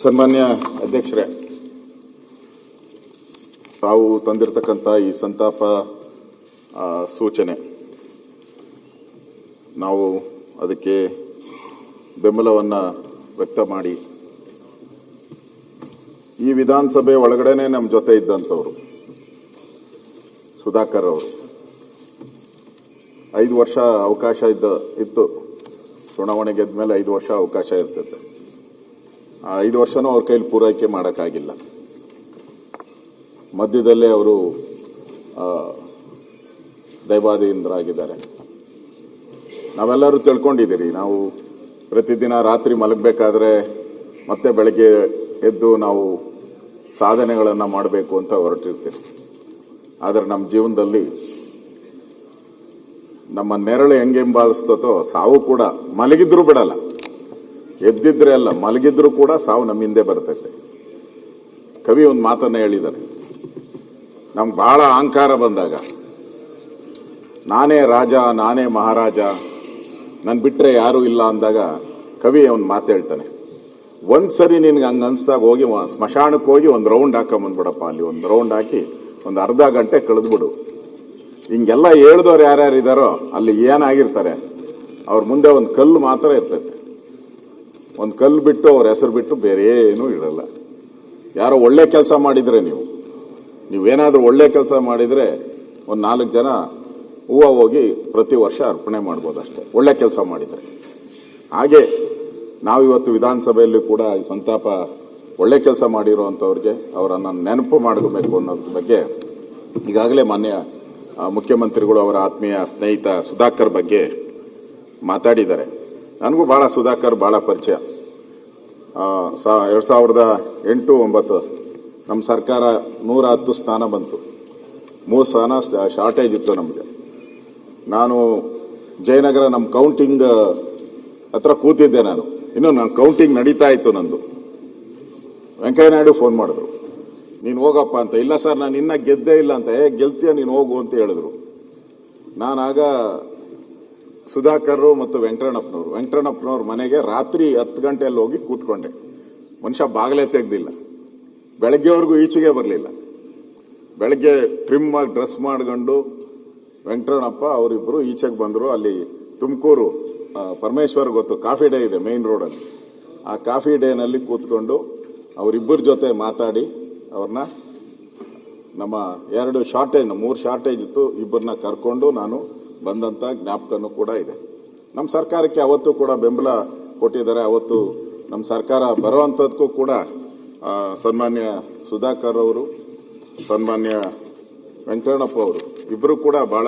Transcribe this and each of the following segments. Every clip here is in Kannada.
ಸನ್ಮಾನ್ಯ ಅಧ್ಯಕ್ಷರೇ, ತಾವು ತಂದಿರತಕ್ಕಂಥ ಈ ಸಂತಾಪ ಸೂಚನೆ ನಾವು ಅದಕ್ಕೆ ಬೆಂಬಲವನ್ನು ವ್ಯಕ್ತ ಮಾಡಿ, ಈ ವಿಧಾನಸಭೆ ಒಳಗಡೆನೆ ನಮ್ಮ ಜೊತೆ ಇದ್ದಂಥವ್ರು ಸುಧಾಕರ್ ಅವರು 5 ವರ್ಷ ಅವಕಾಶ ಇತ್ತು. ಚುನಾವಣೆ ಗೆದ್ದ ಮೇಲೆ 5 ವರ್ಷ ಅವಕಾಶ ಇರ್ತದೆ. ಆ 5 ವರ್ಷನೂ ಅವ್ರ ಕೈಲಿ ಪೂರೈಕೆ ಮಾಡೋಕ್ಕಾಗಿಲ್ಲ. ಮಧ್ಯದಲ್ಲೇ ಅವರು ದೈವಾಧೀನರಾಗಿದ್ದಾರೆ. ನಾವೆಲ್ಲರೂ ತಿಳ್ಕೊಂಡಿದ್ದೀರಿ. ನಾವು ಪ್ರತಿದಿನ ರಾತ್ರಿ ಮಲಗಬೇಕಾದ್ರೆ ಮತ್ತೆ ಬೆಳಗ್ಗೆ ಎದ್ದು ನಾವು ಸಾಧನೆಗಳನ್ನು ಮಾಡಬೇಕು ಅಂತ ಹೊರಟಿರ್ತೀವಿ. ಆದರೆ ನಮ್ಮ ಜೀವನದಲ್ಲಿ ನಮ್ಮ ನೆರಳು ಹೆಂಗೆ ಹಿಂಬಾಲಿಸ್ತೋ ಸಾವು ಕೂಡ ಮಲಗಿದ್ರೂ ಬಿಡಲ್ಲ. ಎದ್ದಿದ್ರೆ ಅಲ್ಲ, ಮಲಗಿದ್ರೂ ಕೂಡ ಸಾವು ನಮ್ಮ ಹಿಂದೆ ಬರ್ತೈತೆ. ಕವಿ ಒಂದು ಮಾತನ್ನ ಹೇಳಿದ್ದಾರೆ, ನಮ್ಗೆ ಬಹಳ ಅಹಂಕಾರ ಬಂದಾಗ, ನಾನೇ ರಾಜ ನಾನೇ ಮಹಾರಾಜ ನನ್ ಬಿಟ್ರೆ ಯಾರೂ ಇಲ್ಲ ಅಂದಾಗ ಕವಿ ಒಂದು ಮಾತು ಹೇಳ್ತಾನೆ, ಒಂದ್ಸರಿ ನಿನ್ಗೆ ಹಂಗ ಅನ್ಸ್ದಾಗ ಹೋಗಿ ಸ್ಮಶಾನಕ್ಕೆ ಹೋಗಿ ಒಂದು ರೌಂಡ್ ಹಾಕೊಂಬಂದ್ಬಿಡಪ್ಪ. ಅಲ್ಲಿ ಒಂದು ರೌಂಡ್ ಹಾಕಿ ಒಂದು ಅರ್ಧ ಗಂಟೆ ಕಳೆದ್ಬಿಡು. ಹಿಂಗೆಲ್ಲ ಹೇಳ್ದವ್ರು ಯಾರ್ಯಾರು ಇದ್ದಾರೋ ಅಲ್ಲಿ ಏನಾಗಿರ್ತಾರೆ, ಅವ್ರ ಮುಂದೆ ಒಂದು ಕಲ್ಲು ಮಾತ್ರ ಇರ್ತೈತೆ. ಒಂದು ಕಲ್ಲು ಬಿಟ್ಟು ಅವ್ರ ಹೆಸರು ಬಿಟ್ಟು ಬೇರೆ ಏನೂ ಇರಲ್ಲ. ಯಾರೋ ಒಳ್ಳೆ ಕೆಲಸ ಮಾಡಿದ್ರೆ, ನೀವೇನಾದ್ರೂ ಒಳ್ಳೆ ಕೆಲಸ ಮಾಡಿದ್ರೆ ಒಂದು 4 ಜನ ಹೂವು ಹೋಗಿ ಪ್ರತಿ ವರ್ಷ ಅರ್ಪಣೆ ಮಾಡ್ಬೋದು ಅಷ್ಟೇ, ಒಳ್ಳೆ ಕೆಲಸ ಮಾಡಿದರೆ. ಹಾಗೆ ನಾವಿವತ್ತು ವಿಧಾನಸಭೆಯಲ್ಲಿ ಕೂಡ ಸಂತಾಪ ಒಳ್ಳೆ ಕೆಲಸ ಮಾಡಿರುವಂಥವ್ರಿಗೆ ಅವರನ್ನು ನೆನಪು ಮಾಡಬೇಕು ಅನ್ನೋದ್ರ ಬಗ್ಗೆ ಈಗಾಗಲೇ ಮಾನ್ಯ ಮುಖ್ಯಮಂತ್ರಿಗಳು ಅವರ ಆತ್ಮೀಯ ಸ್ನೇಹಿತ ಸುಧಾಕರ್ ಬಗ್ಗೆ ಮಾತಾಡಿದ್ದಾರೆ. ನನಗೂ ಭಾಳ ಸುಧಾಕರ್ ಭಾಳ ಪರಿಚಯ. 2008-09 ನಮ್ಮ ಸರ್ಕಾರ 110 ಸ್ಥಾನ ಬಂತು. 3 ಸ್ಥಾನ ಶಾರ್ಟೇಜ್ ಇತ್ತು ನಮಗೆ. ನಾನು ಜಯನಗರ ನಮ್ಮ ಕೌಂಟಿಂಗ್ ಹತ್ರ ಕೂತಿದ್ದೆ. ಇನ್ನು ನನ್ನ ಕೌಂಟಿಂಗ್ ನಡೀತಾ ಇತ್ತು. ನಂದು ವೆಂಕಯ್ಯ ನಾಯ್ಡು ಫೋನ್ ಮಾಡಿದ್ರು, ನೀನು ಹೋಗಪ್ಪ ಅಂತ. ಇಲ್ಲ ಸರ್, ನಾನು ಇನ್ನ ಗೆದ್ದೇ ಇಲ್ಲ ಅಂತ. ಗೆಲ್ತೀಯ ನೀನು ಹೋಗು ಅಂತ ಹೇಳಿದ್ರು. ನಾನಾಗ ಸುಧಾಕರ್ ಮತ್ತು ವೆಂಕಟಣ್ಣಪ್ಪನವ್ರ ಮನೆಗೆ ರಾತ್ರಿ 10 ಗಂಟೆಯಲ್ಲಿ ಹೋಗಿ ಕೂತ್ಕೊಂಡೆ. ಮನುಷ್ಯ ಬಾಗಿಲೇ ತೆಗ್ದಿಲ್ಲ. ಬೆಳಗ್ಗೆವರೆಗೂ ಈಚೆಗೆ ಬರಲಿಲ್ಲ. ಬೆಳಗ್ಗೆ ಟ್ರಿಮ್ ಆಗಿ ಡ್ರೆಸ್ ಮಾಡ್ಕೊಂಡು ವೆಂಕಟಣ್ಣಪ್ಪ ಅವರಿಬ್ಬರು ಈಚೆಗೆ ಬಂದರು. ಅಲ್ಲಿ ತುಮಕೂರು ಪರಮೇಶ್ವರ್ ಗೊತ್ತು, ಕಾಫಿ ಡೇ ಇದೆ ಮೇನ್ ರೋಡಲ್ಲಿ. ಆ ಕಾಫಿ ಡೇನಲ್ಲಿ ಕೂತ್ಕೊಂಡು ಅವರಿಬ್ಬರ ಜೊತೆ ಮಾತಾಡಿ ಅವ್ರನ್ನ ನಮ್ಮ 3 ಶಾರ್ಟೇಜ್ ಇತ್ತು, ಇಬ್ಬರನ್ನ ಕರ್ಕೊಂಡು ನಾನು ಬಂದಂಥ ಜ್ಞಾಪಕನೂ ಕೂಡ ಇದೆ. ನಮ್ಮ ಸರ್ಕಾರಕ್ಕೆ ಅವತ್ತು ಕೂಡ ಬೆಂಬಲ ಕೊಟ್ಟಿದ್ದಾರೆ. ಅವತ್ತು ನಮ್ಮ ಸರ್ಕಾರ ಬರುವಂಥದ್ದಕ್ಕೂ ಕೂಡ ಸನ್ಮಾನ್ಯ ಸುಧಾಕರ್ ಅವರು, ಸನ್ಮಾನ್ಯ ವೆಂಕಟಣ್ಣಪ್ಪ ಅವರು ಇಬ್ಬರು ಕೂಡ ಭಾಳ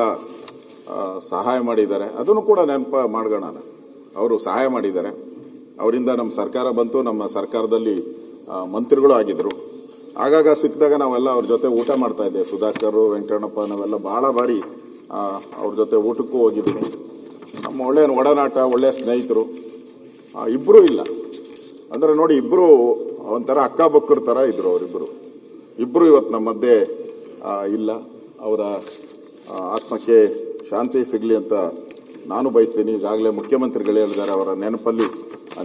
ಸಹಾಯ ಮಾಡಿದ್ದಾರೆ. ಅದನ್ನು ಕೂಡ ನೆನಪು ಮಾಡ್ಕೋಣ. ಅವರು ಸಹಾಯ ಮಾಡಿದ್ದಾರೆ. ಅವರಿಂದ ನಮ್ಮ ಸರ್ಕಾರ ಬಂತು. ನಮ್ಮ ಸರ್ಕಾರದಲ್ಲಿ ಮಂತ್ರಿಗಳು ಆಗಿದ್ರು. ಆಗಾಗ ಸಿಕ್ಕಿದಾಗ ನಾವೆಲ್ಲ ಅವ್ರ ಜೊತೆ ಊಟ ಮಾಡ್ತಾ ಇದ್ದೇವೆ. ಸುಧಾಕರ್, ವೆಂಕಟಣ್ಣಪ್ಪ ನಾವೆಲ್ಲ ಭಾಳ ಬಾರಿ ಅವ್ರ ಜೊತೆ ಊಟಕ್ಕೂ ಹೋಗಿದ್ದೀನಿ. ನಮ್ಮ ಒಳ್ಳೆಯ ಒಡನಾಟ, ಒಳ್ಳೆಯ ಸ್ನೇಹಿತರು ಇಬ್ಬರೂ ಇಲ್ಲ ಅಂದರೆ ನೋಡಿ, ಇಬ್ಬರು ಒಂಥರ ಅಕ್ಕಬಕ್ಕರ ಥರ ಇದ್ರು. ಇಬ್ಬರು ಇವತ್ತು ನಮ್ಮ ಮಧ್ಯೆ ಇಲ್ಲ. ಅವರ ಆತ್ಮಕ್ಕೆ ಶಾಂತಿ ಸಿಗಲಿ ಅಂತ ನಾನು ಬಯಸ್ತೀನಿ. ಈಗಾಗಲೇ ಮುಖ್ಯಮಂತ್ರಿಗಳು ಹೇಳಿದ್ದಾರೆ, ಅವರ ನೆನಪಲ್ಲಿ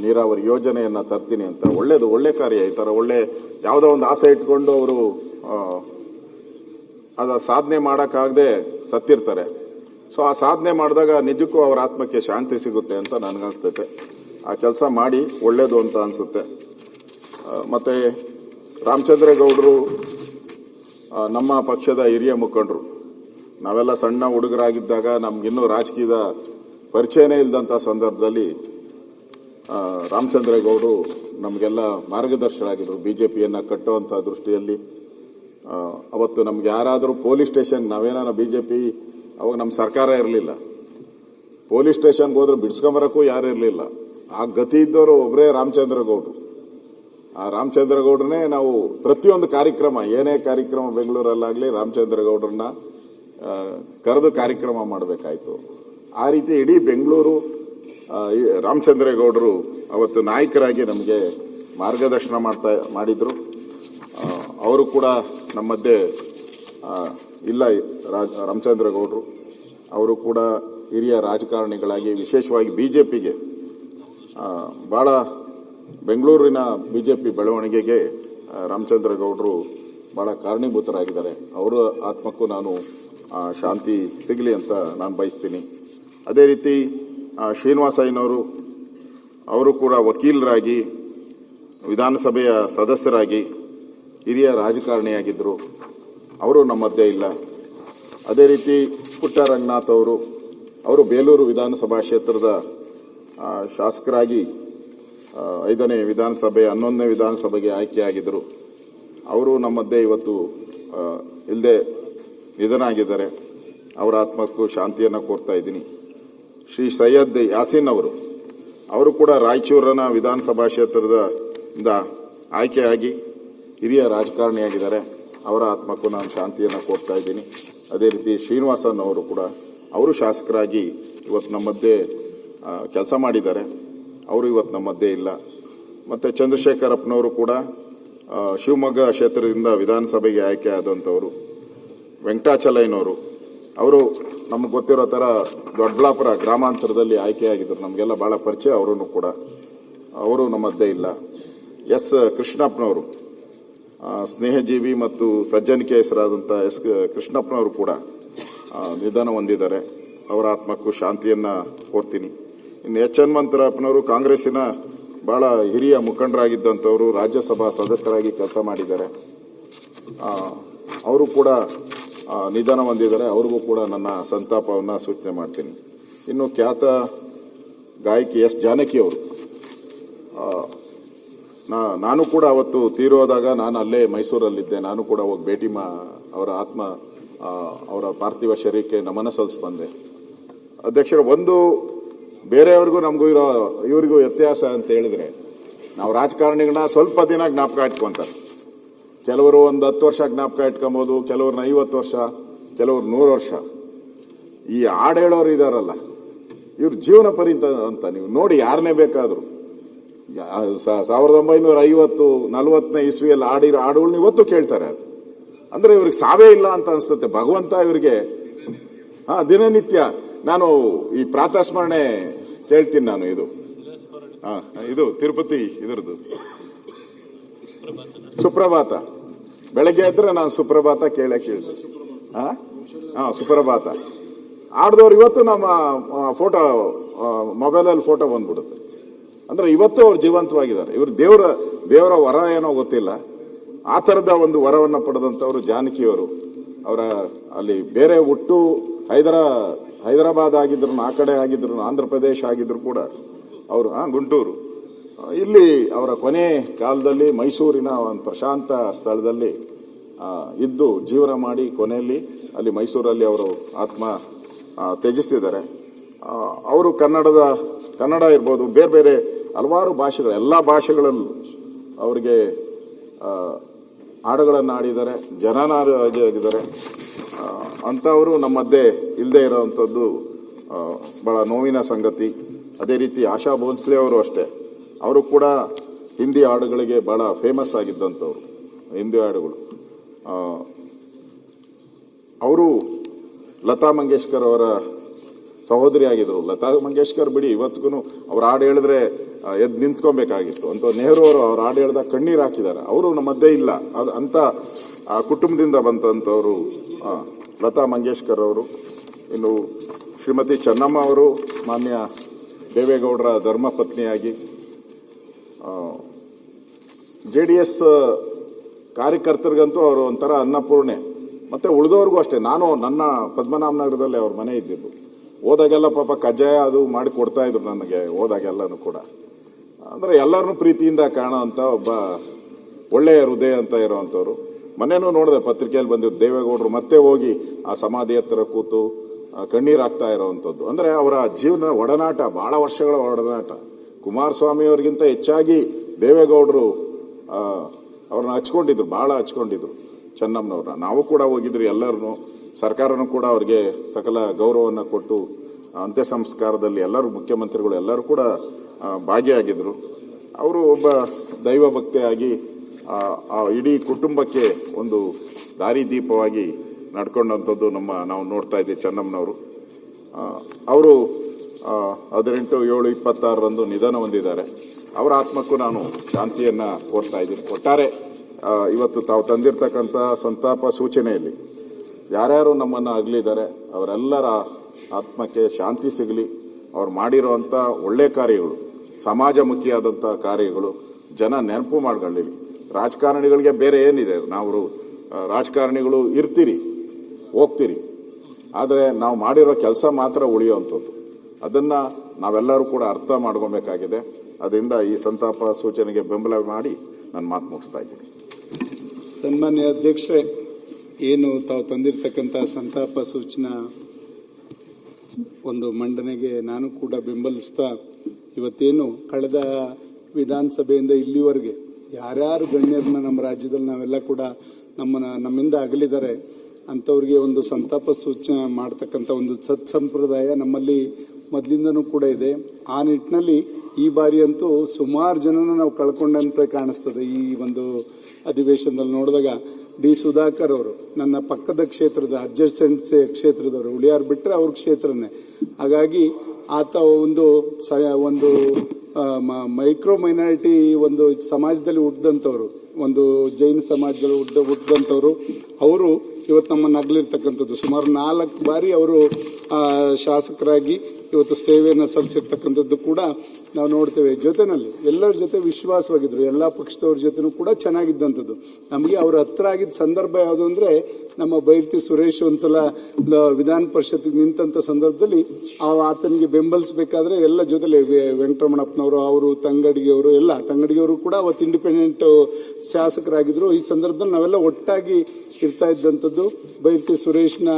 ನೀರಾವರಿ ಯೋಜನೆಯನ್ನು ತರ್ತೀನಿ ಅಂತ. ಒಳ್ಳೆ ಕಾರ್ಯ. ಈ ಥರ ಒಳ್ಳೆ ಯಾವುದೋ ಒಂದು ಆಸೆ ಇಟ್ಕೊಂಡು ಅವರು ಅದರ ಸಾಧನೆ ಮಾಡೋಕ್ಕಾಗದೆ ಸತ್ತಿರ್ತಾರೆ. ಸೊ ಆ ಸಾಧನೆ ಮಾಡಿದಾಗ ನಿಜಕ್ಕೂ ಅವರ ಆತ್ಮಕ್ಕೆ ಶಾಂತಿ ಸಿಗುತ್ತೆ ಅಂತ ನನಗನ್ಸ್ತೈತೆ. ಆ ಕೆಲಸ ಮಾಡಿ ಒಳ್ಳೇದು ಅಂತ ಅನಿಸುತ್ತೆ. ಮತ್ತು ರಾಮಚಂದ್ರೇಗೌಡರು ನಮ್ಮ ಪಕ್ಷದ ಹಿರಿಯ ಮುಖಂಡರು. ನಾವೆಲ್ಲ ಸಣ್ಣ ಹುಡುಗರಾಗಿದ್ದಾಗ ನಮಗಿನ್ನೂ ರಾಜಕೀಯದ ಪರಿಚಯನೇ ಇಲ್ಲದಂಥ ಸಂದರ್ಭದಲ್ಲಿ ರಾಮಚಂದ್ರೇಗೌಡರು ನಮಗೆಲ್ಲ ಮಾರ್ಗದರ್ಶಕರಾಗಿದ್ದರು. ಬಿಜೆಪಿಯನ್ನು ಕಟ್ಟುವಂಥ ದೃಷ್ಟಿಯಲ್ಲಿ ಅವತ್ತು ನಮ್ಗೆ ಯಾರಾದರೂ ಪೊಲೀಸ್ ಸ್ಟೇಷನ್, ನಾವೇನಾರ ಬಿಜೆಪಿ ಅವಾಗ ನಮ್ಮ ಸರ್ಕಾರ ಇರಲಿಲ್ಲ, ಪೊಲೀಸ್ ಸ್ಟೇಷನ್ಗೆ ಹೋದ್ರೆ ಬಿಡಿಸ್ಕೊಂಬರಕ್ಕೂ ಯಾರು ಇರಲಿಲ್ಲ. ಆ ಗತಿ ಇದ್ದವರು ಒಬ್ಬರೇ ರಾಮಚಂದ್ರೇಗೌಡರು. ಆ ರಾಮಚಂದ್ರೇಗೌಡ್ರನ್ನೇ ನಾವು ಪ್ರತಿಯೊಂದು ಕಾರ್ಯಕ್ರಮ, ಏನೇ ಕಾರ್ಯಕ್ರಮ ಬೆಂಗಳೂರಲ್ಲಾಗಲಿ ರಾಮಚಂದ್ರೇಗೌಡ್ರನ್ನ ಕರೆದು ಕಾರ್ಯಕ್ರಮ ಮಾಡಬೇಕಾಯ್ತು. ಆ ರೀತಿ ಇಡೀ ಬೆಂಗಳೂರು ರಾಮಚಂದ್ರೇಗೌಡರು ಅವತ್ತು ನಾಯಕರಾಗಿ ನಮಗೆ ಮಾರ್ಗದರ್ಶನ ಮಾಡಿದ್ರು. ಅವರು ಕೂಡ ನಮ್ಮ ಮಧ್ಯೆ ಇಲ್ಲ. ರಾಮಚಂದ್ರೇಗೌಡರು ಅವರು ಕೂಡ ಹಿರಿಯ ರಾಜಕಾರಣಿಗಳಾಗಿ ವಿಶೇಷವಾಗಿ ಬಿಜೆಪಿಗೆ ಭಾಳ ಬೆಂಗಳೂರಿನ ಬಿಜೆಪಿ ಬೆಳವಣಿಗೆಗೆ ರಾಮಚಂದ್ರ ಗೌಡರು ಬಹಳ ಕಾರಣೀಭೂತರಾಗಿದ್ದಾರೆ. ಅವರ ಆತ್ಮಕ್ಕೂ ನಾನು ಶಾಂತಿ ಸಿಗಲಿ ಅಂತ ನಾನು ಬಯಸ್ತೀನಿ. ಅದೇ ರೀತಿ ಶ್ರೀನಿವಾಸಯ್ಯನವರು ಅವರು ಕೂಡ ವಕೀಲರಾಗಿ, ವಿಧಾನಸಭೆಯ ಸದಸ್ಯರಾಗಿ, ಹಿರಿಯ ರಾಜಕಾರಣಿಯಾಗಿದ್ದರು. ಅವರು ನಮ್ಮ ಮಧ್ಯೆ ಇಲ್ಲ. ಅದೇ ರೀತಿ ಪುಟ್ಟರಂಗನಾಥ್ ಅವರು ಬೇಲೂರು ವಿಧಾನಸಭಾ ಕ್ಷೇತ್ರದ ಶಾಸಕರಾಗಿ 5ನೇ ವಿಧಾನಸಭೆ 11ನೇ ವಿಧಾನಸಭೆಗೆ ಆಯ್ಕೆಯಾಗಿದ್ದರು. ಅವರು ನಮ್ಮ ಮಧ್ಯೆ ಇವತ್ತು ಇಲ್ಲದೆ ನಿಧನ ಆಗಿದ್ದಾರೆ. ಅವರ ಆತ್ಮಕ್ಕೂ ಶಾಂತಿಯನ್ನು ಕೋರ್ತಾ ಇದ್ದೀನಿ. ಶ್ರೀ ಸೈಯದ್ ಯಾಸೀನ್ ಅವರು ಕೂಡ ರಾಯಚೂರಿನ ವಿಧಾನಸಭಾ ಕ್ಷೇತ್ರದಿಂದ ಆಯ್ಕೆಯಾಗಿ ಹಿರಿಯ ರಾಜಕಾರಣಿಯಾಗಿದ್ದಾರೆ. ಅವರ ಆತ್ಮಕ್ಕೂ ನಾನು ಶಾಂತಿಯನ್ನು ಕೋರ್ತಾ ಇದ್ದೀನಿ. ಅದೇ ರೀತಿ ಶ್ರೀನಿವಾಸನ್ ಅವರು ಕೂಡ ಅವರು ಶಾಸಕರಾಗಿ ಇವತ್ತು ನಮ್ಮ ಮಧ್ಯೆ ಕೆಲಸ ಮಾಡಿದ್ದಾರೆ. ಅವರು ಇವತ್ತು ನಮ್ಮ ಮಧ್ಯೆ ಇಲ್ಲ. ಮತ್ತು ಚಂದ್ರಶೇಖರಪ್ಪನವರು ಕೂಡ ಶಿವಮೊಗ್ಗ ಕ್ಷೇತ್ರದಿಂದ ವಿಧಾನಸಭೆಗೆ ಆಯ್ಕೆ ಆದಂಥವರು. ವೆಂಕಟಾಚಲಯ್ಯನವರು ಅವರು ನಮಗೆ ಗೊತ್ತಿರೋ ಥರ ದೊಡ್ಡಬಳ್ಳಾಪುರ ಗ್ರಾಮಾಂತರದಲ್ಲಿ ಆಯ್ಕೆಯಾಗಿದ್ದರು. ನಮಗೆಲ್ಲ ಭಾಳ ಪರಿಚಯ. ಅವರೂ ಕೂಡ ಅವರು ನಮ್ಮ ಮಧ್ಯೆ ಇಲ್ಲ. ಎಸ್ ಕೃಷ್ಣಪ್ಪನವರು ಸ್ನೇಹಜೀವಿ ಮತ್ತು ಸಜ್ಜನಿಕೆ ಹೆಸರಾದಂಥ ಎಸ್ ಕೃಷ್ಣಪ್ಪನವರು ಕೂಡ ನಿಧನ ಹೊಂದಿದ್ದಾರೆ. ಅವರ ಆತ್ಮಕ್ಕೂ ಶಾಂತಿಯನ್ನು ಕೋರ್ತೀನಿ. ಇನ್ನು ಎಚ್ ಹನುಮಂತರಾಯಪ್ಪನವರು ಕಾಂಗ್ರೆಸ್ಸಿನ ಬಹಳ ಹಿರಿಯ ಮುಖಂಡರಾಗಿದ್ದಂಥವರು, ರಾಜ್ಯಸಭಾ ಸದಸ್ಯರಾಗಿ ಕೆಲಸ ಮಾಡಿದ್ದಾರೆ. ಅವರು ಕೂಡ ನಿಧನ ಹೊಂದಿದ್ದಾರೆ. ಅವ್ರಿಗೂ ಕೂಡ ನನ್ನ ಸಂತಾಪವನ್ನು ಸೂಚನೆ ಮಾಡ್ತೀನಿ. ಇನ್ನು ಖ್ಯಾತ ಗಾಯಕಿ ಎಸ್ ಜಾನಕಿ ಅವರು, ನಾನು ಕೂಡ ಅವತ್ತು ತೀರೋದಾಗ ನಾನು ಅಲ್ಲೇ ಮೈಸೂರಲ್ಲಿದ್ದೆ. ನಾನು ಕೂಡ ಹೋಗಿ ಭೇಟಿ ಅವರ ಪಾರ್ಥಿವ ಶರೀರಕ್ಕೆ ನಮನ ಸಲ್ಲಿಸಿ ಬಂದೆ. ಅಧ್ಯಕ್ಷರ, ಒಂದು ಬೇರೆಯವ್ರಿಗೂ ನಮಗೂ ಇವರಿಗೂ ವ್ಯತ್ಯಾಸ ಅಂತ ಹೇಳಿದ್ರೆ, ನಾವು ರಾಜಕಾರಣಿಗಳನ್ನ ಸ್ವಲ್ಪ ದಿನ ಜ್ಞಾಪಕ ಇಟ್ಕೊಂತಾರೆ. ಕೆಲವರು ಒಂದು 10 ವರ್ಷ ಜ್ಞಾಪಕ ಇಟ್ಕೊಬೋದು, ಕೆಲವ್ರನ್ನ 50 ವರ್ಷ, ಕೆಲವ್ರು 100 ವರ್ಷ. ಈ ಹಾಡು ಹೇಳೋರು ಇದಾರಲ್ಲ, ಇವ್ರ ಜೀವನ ಪರ್ಯಂತ ಅಂತ ನೀವು ನೋಡಿ, ಯಾರನ್ನೇ ಬೇಕಾದ್ರು 1950-40ನೇ ಇಸ್ವಿಯಲ್ಲಿ ಆಡಿರೋ ಹಾಡುಗಳನ್ನ ಇವತ್ತು ಕೇಳ್ತಾರೆ. ಅದು ಅಂದ್ರೆ ಇವ್ರಿಗೆ ಸಾವೇ ಇಲ್ಲ ಅಂತ ಅನ್ಸುತ್ತೆ. ಭಗವಂತ ಇವರಿಗೆ ದಿನನಿತ್ಯ ನಾನು ಈ ಪ್ರಾತಃ ಸ್ಮರಣೆ ಕೇಳ್ತೀನಿ. ನಾನು ಇದು ತಿರುಪತಿ ಇದರದ್ದು ಸುಪ್ರಭಾತ, ಬೆಳಗ್ಗೆ ಎದ್ರೆ ನಾನು ಸುಪ್ರಭಾತ ಕೇಳ್ತೀನಿ. ಸುಪ್ರಭಾತ ಆಡ್ದವ್ರು ಇವತ್ತು ನಮ್ಮ ಫೋಟೋ ಮೊಬೈಲಲ್ಲಿ ಫೋಟೋ ಬಂದ್ಬಿಡುತ್ತೆ. ಅಂದ್ರೆ ಇವತ್ತು ಅವ್ರು ಜೀವಂತವಾಗಿದ್ದಾರೆ. ಇವರು ದೇವರ ವರ ಏನೋ ಗೊತ್ತಿಲ್ಲ, ಆ ಥರದ ಒಂದು ವರವನ್ನು ಪಡೆದಂಥವ್ರು ಜಾನಕಿಯವರು. ಅವರ ಅಲ್ಲಿ ಬೇರೆ ಹುಟ್ಟು ಹೈದರಾಬಾದ್ ಆಗಿದ್ರು, ಆ ಕಡೆ ಆಗಿದ್ರು, ಆಂಧ್ರ ಪ್ರದೇಶ ಆಗಿದ್ರು ಕೂಡ ಅವರು ಗುಂಟೂರು. ಇಲ್ಲಿ ಅವರ ಕೊನೆ ಕಾಲದಲ್ಲಿ ಮೈಸೂರಿನ ಒಂದು ಪ್ರಶಾಂತ ಸ್ಥಳದಲ್ಲಿ ಇದ್ದು ಜೀವನ ಮಾಡಿ ಕೊನೆಯಲ್ಲಿ ಅಲ್ಲಿ ಮೈಸೂರಲ್ಲಿ ಅವರು ಆತ್ಮ ತ್ಯಜಿಸಿದ್ದಾರೆ. ಅವರು ಕನ್ನಡ ಇರ್ಬೋದು, ಬೇರೆ ಬೇರೆ ಹಲವಾರು ಭಾಷೆಗಳು, ಎಲ್ಲ ಭಾಷೆಗಳಲ್ಲೂ ಅವರಿಗೆ ಹಾಡುಗಳನ್ನು ಆಡಿದ್ದಾರೆ, ಜನನಾಗಿದ್ದಾರೆ. ಅಂಥವರು ನಮ್ಮ ಮಧ್ಯೆ ಇಲ್ಲದೆ ಇರೋವಂಥದ್ದು ಬಹಳ ನೋವಿನ ಸಂಗತಿ. ಅದೇ ರೀತಿ ಆಶಾ ಭೋನ್ಸ್ಲೆ ಅವರು ಅಷ್ಟೇ. ಅವರು ಕೂಡ ಹಿಂದಿ ಹಾಡುಗಳಿಗೆ ಬಹಳ ಫೇಮಸ್ ಆಗಿದ್ದಂಥವ್ರು, ಹಿಂದಿ ಹಾಡುಗಳು. ಅವರು ಲತಾ ಮಂಗೇಶ್ಕರ್ ಅವರ ಸಹೋದರಿ ಆಗಿದ್ರು. ಲತಾ ಮಂಗೇಶ್ಕರ್ ಬಿಡಿ, ಇವತ್ತಿಗೂ ಅವ್ರ ಹಾಡು ಹೇಳಿದ್ರೆ ಎದ್ದು ನಿಂತ್ಕೊಬೇಕಾಗಿತ್ತು. ಅಂತ ನೆಹರು ಅವರು ಅವ್ರ ಹಾಡು ಹೇಳಿದಾಗ ಕಣ್ಣೀರು ಹಾಕಿದ್ದಾರೆ. ಅವರು ನಮ್ಮ ಮಧ್ಯೆ ಇಲ್ಲ. ಅಂತ ಆ ಕುಟುಂಬದಿಂದ ಬಂತಂಥವ್ರು ಲತಾ ಮಂಗೇಶ್ಕರ್ ಅವರು. ಇನ್ನು ಶ್ರೀಮತಿ ಚೆನ್ನಮ್ಮ ಅವರು ಮಾನ್ಯ ದೇವೇಗೌಡರ ಧರ್ಮಪತ್ನಿಯಾಗಿ, JDS ಕಾರ್ಯಕರ್ತರಿಗಂತೂ ಅವರು ಒಂಥರ ಅನ್ನಪೂರ್ಣೆ. ಮತ್ತೆ ಉಳಿದವ್ರಿಗೂ ಅಷ್ಟೇ. ನನ್ನ ಪದ್ಮನಾಭನಗರದಲ್ಲಿ ಅವ್ರ ಮನೆ ಇದ್ದಿದ್ದು. ಹೋದಾಗೆಲ್ಲ ಪಾಪ ಕಜ್ಜಾಯ ಅದು ಮಾಡಿ ಕೊಡ್ತಾ ಇದ್ರು ನನಗೆ, ಹೋದಾಗೆಲ್ಲನೂ ಕೂಡ. ಅಂದ್ರೆ ಎಲ್ಲರನ್ನೂ ಪ್ರೀತಿಯಿಂದ ಕಾಣೋಂಥ ಒಬ್ಬ ಒಳ್ಳೆಯ ಹೃದಯ ಅಂತ ಇರೋವಂಥವ್ರು. ಮನೇನೂ ನೋಡಿದೆ, ಪತ್ರಿಕೆಯಲ್ಲಿ ಬಂದಿದ್ದು, ದೇವೇಗೌಡರು ಮತ್ತೆ ಹೋಗಿ ಆ ಸಮಾಧಿ ಹತ್ತಿರ ಕೂತು ಕಣ್ಣೀರಾಗ್ತಾ ಇರೋವಂಥದ್ದು. ಅಂದ್ರೆ ಅವರ ಜೀವನ ಒಡನಾಟ, ಬಹಳ ವರ್ಷಗಳ ಒಡನಾಟ. ಕುಮಾರಸ್ವಾಮಿ ಅವರಿಗಿಂತ ಹೆಚ್ಚಾಗಿ ದೇವೇಗೌಡರು ಅವ್ರನ್ನ ಹಚ್ಕೊಂಡಿದ್ರು, ಬಹಳ ಹಚ್ಕೊಂಡಿದ್ರು ಚೆನ್ನಮ್ಮನವ್ರನ್ನ. ನಾವು ಕೂಡ ಹೋಗಿದ್ರು ಎಲ್ಲರೂ. ಸರ್ಕಾರನೂ ಕೂಡ ಅವ್ರಿಗೆ ಸಕಲ ಗೌರವವನ್ನು ಕೊಟ್ಟು ಅಂತ್ಯ ಸಂಸ್ಕಾರದಲ್ಲಿ ಎಲ್ಲರೂ, ಮುಖ್ಯಮಂತ್ರಿಗಳು ಎಲ್ಲರೂ ಕೂಡ ಭಾಗಿಯಾಗಿದ್ದರು. ಅವರು ಒಬ್ಬ ದೈವ ಭಕ್ತಿಯಾಗಿ ಆ ಇಡೀ ಕುಟುಂಬಕ್ಕೆ ಒಂದು ದಾರಿದೀಪವಾಗಿ ನಡ್ಕೊಂಡಂಥದ್ದು ನಾವು ನೋಡ್ತಾ ಇದ್ದೀವಿ ಚೆನ್ನಮ್ಮನವರು. ಅವರು 18/7/26 ನಿಧನ ಹೊಂದಿದ್ದಾರೆ. ಅವರ ಆತ್ಮಕ್ಕೂ ನಾನು ಶಾಂತಿಯನ್ನ ಕೋರ್ತಾ ಇದ್ದೀನಿ. ಒಟ್ಟಾರೆ ಇವತ್ತು ತಾವು ತಂದಿರತಕ್ಕಂಥ ಸಂತಾಪ ಸೂಚನೆಯಲ್ಲಿ ಯಾರ್ಯಾರು ನಮ್ಮನ್ನು ಅಗಲಿದ್ದಾರೆ ಅವರೆಲ್ಲರ ಆತ್ಮಕ್ಕೆ ಶಾಂತಿ ಸಿಗಲಿ. ಅವ್ರು ಮಾಡಿರುವಂಥ ಒಳ್ಳೆ ಕಾರ್ಯಗಳು, ಸಮಾಜಮುಖಿಯಾದಂಥ ಕಾರ್ಯಗಳು ಜನ ನೆನಪು ಮಾಡ್ಕೊಳ್ಳಿ. ರಾಜಕಾರಣಿಗಳಿಗೆ ಬೇರೆ ಏನಿದೆ, ನಾವು ರಾಜಕಾರಣಿಗಳು ಇರ್ತೀರಿ ಹೋಗ್ತೀರಿ, ಆದರೆ ನಾವು ಮಾಡಿರೋ ಕೆಲಸ ಮಾತ್ರ ಉಳಿಯುವಂಥದ್ದು. ಅದನ್ನು ನಾವೆಲ್ಲರೂ ಕೂಡ ಅರ್ಥ ಮಾಡ್ಕೊಬೇಕಾಗಿದೆ. ಅದರಿಂದ ಈ ಸಂತಾಪ ಸೂಚನೆಗೆ ಬೆಂಬಲ ಮಾಡಿ ನಾನು ಮಾತು ಮುಗಿಸ್ತಾ ಇದ್ದೀನಿ. ಸನ್ಮಾನ್ಯ ಅಧ್ಯಕ್ಷರೇ, ಏನು ತಾವು ತಂದಿರತಕ್ಕಂಥ ಸಂತಾಪ ಸೂಚನಾ ಒಂದು ಮಂಡನೆಗೆ ನಾನು ಕೂಡ ಬೆಂಬಲಿಸ್ತಾ, ಇವತ್ತೇನು ಕಳೆದ ವಿಧಾನಸಭೆಯಿಂದ ಇಲ್ಲಿವರೆಗೆ ಯಾರ್ಯಾರು ಗಣ್ಯರನ್ನ ನಮ್ಮ ರಾಜ್ಯದಲ್ಲಿ ನಾವೆಲ್ಲ ಕೂಡ ನಮ್ಮಿಂದ ಅಗಲಿದ್ದಾರೆ ಅಂಥವ್ರಿಗೆ ಒಂದು ಸಂತಾಪ ಸೂಚನೆ ಮಾಡ್ತಕ್ಕಂಥ ಒಂದು ಸತ್ಸಂಪ್ರದಾಯ ನಮ್ಮಲ್ಲಿ ಮೊದಲಿಂದನೂ ಕೂಡ ಇದೆ. ಆ ನಿಟ್ಟಿನಲ್ಲಿ ಈ ಬಾರಿ ಅಂತೂ ಸುಮಾರು ಜನನ ನಾವು ಕಳ್ಕೊಂಡಂತೆ ಕಾಣಿಸ್ತದೆ. ಈ ಒಂದು ಅಧಿವೇಶನದಲ್ಲಿ ನೋಡಿದಾಗ ಡಿ ಸುಧಾಕರ್ ಅವರು ನನ್ನ ಪಕ್ಕದ ಕ್ಷೇತ್ರದ ಅಡ್ಜಸೆಂಟ್ ಕ್ಷೇತ್ರದವರು, ಉಳಿಯಾರ್ ಬಿಟ್ಟರೆ ಅವ್ರ ಕ್ಷೇತ್ರನೇ. ಹಾಗಾಗಿ ಆತ ಒಂದು ಮೈಕ್ರೋ ಮೈನಾರಿಟಿ ಒಂದು ಸಮಾಜದಲ್ಲಿ ಹುಟ್ಟಿದಂಥವ್ರು, ಒಂದು ಜೈನ ಸಮಾಜದಲ್ಲಿ ಹುಟ್ಟಿದಂಥವ್ರು. ಅವರು ಇವತ್ತು ನಮ್ಮನ್ನು ಅಗಲಿರ್ತಕ್ಕಂಥದ್ದು. ಸುಮಾರು 4 ಬಾರಿ ಅವರು ಶಾಸಕರಾಗಿ ಇವತ್ತು ಸೇವೆಯನ್ನು ಸಲ್ಲಿಸಿರ್ತಕ್ಕಂಥದ್ದು ಕೂಡ ನಾವು ನೋಡ್ತೇವೆ. ಜೊತೆನಲ್ಲಿ ಎಲ್ಲರ ಜೊತೆ ವಿಶ್ವಾಸವಾಗಿದ್ರು, ಎಲ್ಲ ಪಕ್ಷದವ್ರ ಜೊತೆನೂ ಕೂಡ ಚೆನ್ನಾಗಿದ್ದಂಥದ್ದು. ನಮಗೆ ಅವ್ರ ಹತ್ರ ಆಗಿದ್ದ ಸಂದರ್ಭ ಯಾವುದು ಅಂದರೆ, ನಮ್ಮ ಬೈರತಿ ಸುರೇಶ್ ಒಂದ್ಸಲ ವಿಧಾನ ಪರಿಷತ್ತಿಗೆ ನಿಂತಂಥ ಸಂದರ್ಭದಲ್ಲಿ ಆತನಿಗೆ ಬೆಂಬಲಿಸಬೇಕಾದ್ರೆ ಎಲ್ಲ ಜೊತೆಲಿ ವೆಂಕಟರಮಣಪ್ಪನವರು, ಅವರು ತಂಗಡಿಗೆಯವರು, ಎಲ್ಲ ತಂಗಡಿಗೆಯವರು ಕೂಡ ಅವತ್ತು ಇಂಡಿಪೆಂಡೆಂಟ್ ಶಾಸಕರಾಗಿದ್ರು. ಈ ಸಂದರ್ಭದಲ್ಲಿ ನಾವೆಲ್ಲ ಒಟ್ಟಾಗಿ ಇರ್ತಾ ಇದ್ದಂಥದ್ದು. ಬೈರತಿ ಸುರೇಶ್ನ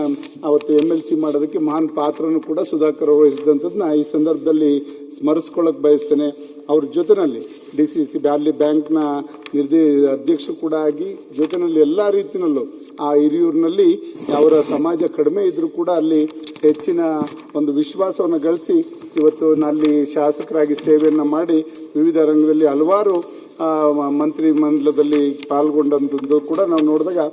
ಅವತ್ತು MLC ಮಾಡೋದಕ್ಕೆ ಮಹಾನ್ ಪಾತ್ರನೂ ಕೂಡ ಸುಧಾಕರ್ ವಹಿಸಿದಂಥದ್ದನ್ನ ಈ ಸಂದರ್ಭದಲ್ಲಿ ಸ್ಮರಿಸ್ಕೊಳ್ಳೋಕೆ ಬಯಸ್ತೇನೆ. ಅವ್ರ ಜೊತೆನಲ್ಲಿ DCC ವ್ಯಾಲಿ ಬ್ಯಾಂಕ್ನ ಅಧ್ಯಕ್ಷರು ಕೂಡ ಆಗಿ, ಜೊತೆನಲ್ಲಿ ಎಲ್ಲ ರೀತಿಯಲ್ಲೂ ಆ ಹಿರಿಯೂರಿನಲ್ಲಿ ಅವರ ಸಮಾಜ ಕಡಿಮೆ ಇದ್ರೂ ಕೂಡ ಅಲ್ಲಿ ಹೆಚ್ಚಿನ ಒಂದು ವಿಶ್ವಾಸವನ್ನು ಗಳಿಸಿ ಇವತ್ತು ಅಲ್ಲಿ ಶಾಸಕರಾಗಿ ಸೇವೆಯನ್ನು ಮಾಡಿ ವಿವಿಧ ರಂಗದಲ್ಲಿ ಹಲವಾರು ಮಂತ್ರಿ ಮಂಡಲದಲ್ಲಿ ಪಾಲ್ಗೊಂಡಂಥದ್ದು ಕೂಡ ನಾವು ನೋಡಿದಾಗ